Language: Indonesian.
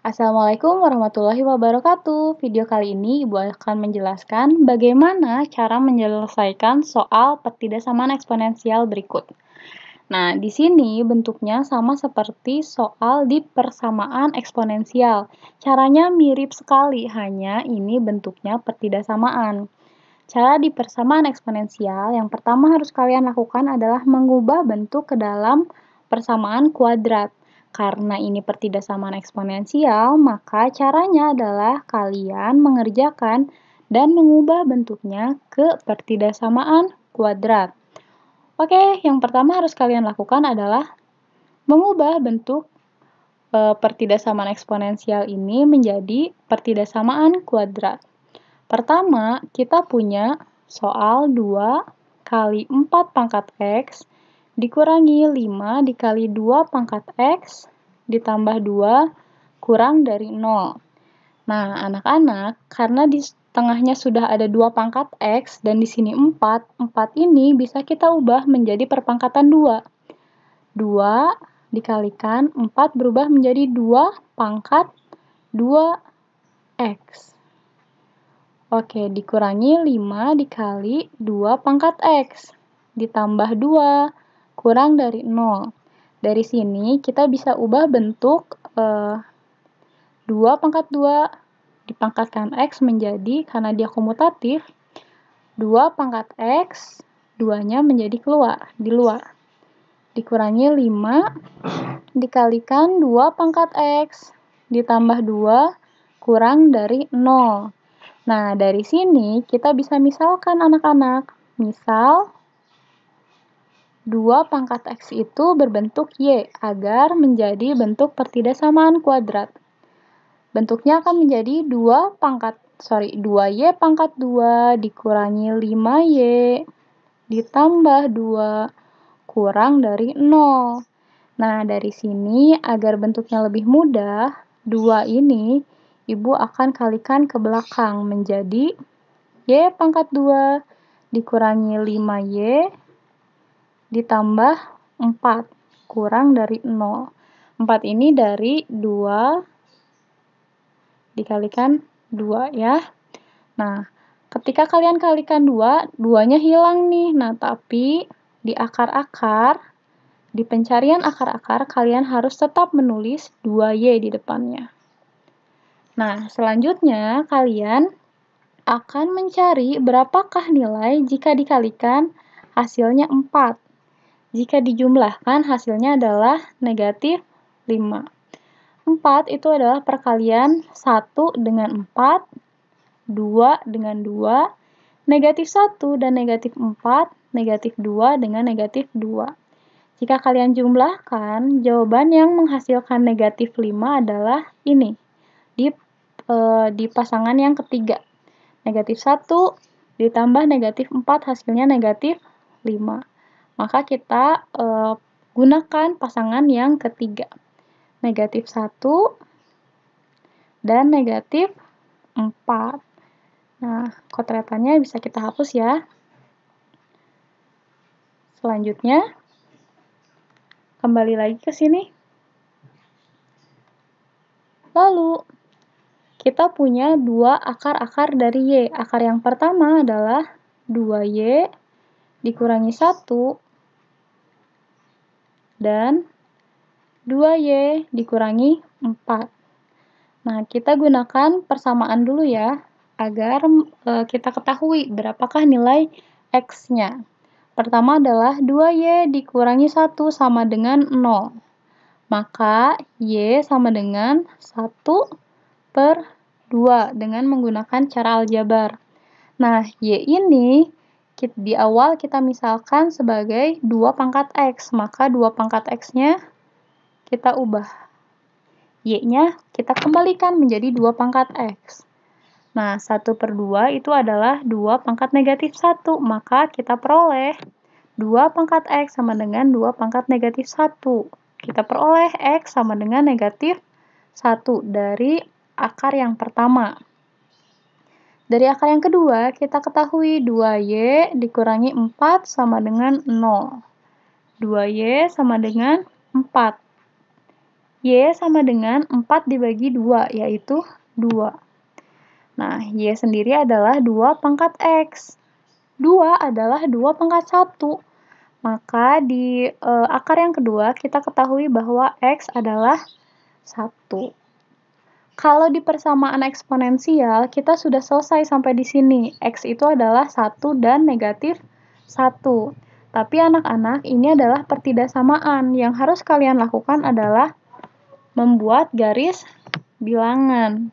Assalamualaikum warahmatullahi wabarakatuh. Video kali ini Ibu akan menjelaskan bagaimana cara menyelesaikan soal pertidaksamaan eksponensial berikut. Nah, di sini bentuknya sama seperti soal di persamaan eksponensial. Caranya mirip sekali, hanya ini bentuknya pertidaksamaan. Cara di persamaan eksponensial yang pertama harus kalian lakukan adalah mengubah bentuk ke dalam persamaan kuadrat. Karena ini pertidaksamaan eksponensial, maka caranya adalah kalian mengerjakan dan mengubah bentuknya ke pertidaksamaan kuadrat. Oke, yang pertama harus kalian lakukan adalah mengubah bentuk pertidaksamaan eksponensial ini menjadi pertidaksamaan kuadrat. Pertama, kita punya soal 2 kali 4 pangkat X dikurangi 5 dikali 2 pangkat X ditambah 2 kurang dari 0. Nah, anak-anak, karena di tengahnya sudah ada 2 pangkat X dan di sini 4, 4 ini bisa kita ubah menjadi perpangkatan 2. 2 dikalikan 4 berubah menjadi 2 pangkat 2X. Oke, dikurangi 5 dikali 2 pangkat X, ditambah 2, kurang dari 0. Dari sini kita bisa ubah bentuk 2 pangkat 2 dipangkatkan X menjadi, karena dia komutatif, 2 pangkat X, 2-nya menjadi di luar. Dikurangi 5 dikalikan 2 pangkat X, ditambah 2, kurang dari 0. Nah, dari sini kita bisa misalkan anak-anak. Misal, 2 pangkat X itu berbentuk Y agar menjadi bentuk pertidaksamaan kuadrat. Bentuknya akan menjadi 2Y pangkat 2 dikurangi 5Y ditambah 2 kurang dari 0. Nah, dari sini agar bentuknya lebih mudah, 2 ini Ibu akan kalikan ke belakang menjadi Y pangkat 2 dikurangi 5Y ditambah 4 kurang dari 0. 4 ini dari 2 dikalikan 2 ya. Nah, ketika kalian kalikan 2, 2-nya hilang nih. Nah, tapi di akar-akar, di pencarian akar-akar, kalian harus tetap menulis 2Y di depannya. Nah, selanjutnya kalian akan mencari berapakah nilai jika dikalikan hasilnya 4. Jika dijumlahkan hasilnya adalah negatif 5. 4 itu adalah perkalian 1 dengan 4, 2 dengan 2, negatif 1 dan negatif 4, negatif 2 dengan negatif 2. Jika kalian jumlahkan, jawaban yang menghasilkan negatif 5 adalah ini, di pasangan yang ketiga. Negatif 1 ditambah negatif 4 hasilnya negatif 5. Maka kita gunakan pasangan yang ketiga. Negatif 1 dan negatif 4. Nah, kotretannya bisa kita hapus ya. Selanjutnya, kembali lagi ke sini. Lalu, kita punya 2 akar-akar dari Y. Akar yang pertama adalah 2Y dikurangi 1 dan 2Y dikurangi 4. Nah, kita gunakan persamaan dulu ya, agar kita ketahui berapakah nilai X-nya. Pertama adalah 2Y dikurangi 1 sama dengan 0. Maka, Y sama dengan 1/2 dengan menggunakan cara aljabar. Nah, Y ini di awal kita misalkan sebagai 2 pangkat X, maka 2 pangkat X-nya kita ubah. Y-nya kita kembalikan menjadi 2 pangkat X. Nah, 1/2 itu adalah 2 pangkat negatif 1, maka kita peroleh 2 pangkat X sama dengan 2 pangkat negatif 1. Kita peroleh X sama dengan negatif 1 dari akar yang pertama. Dari akar yang kedua, kita ketahui 2Y dikurangi 4 sama dengan 0. 2Y sama dengan 4. Y sama dengan 4 dibagi 2, yaitu 2. Nah, Y sendiri adalah 2 pangkat X. 2 adalah 2 pangkat 1. Maka di akar yang kedua, kita ketahui bahwa X adalah 1. Kalau di persamaan eksponensial, kita sudah selesai sampai di sini. X itu adalah 1 dan negatif 1. Tapi anak-anak, ini adalah pertidaksamaan. Yang harus kalian lakukan adalah membuat garis bilangan.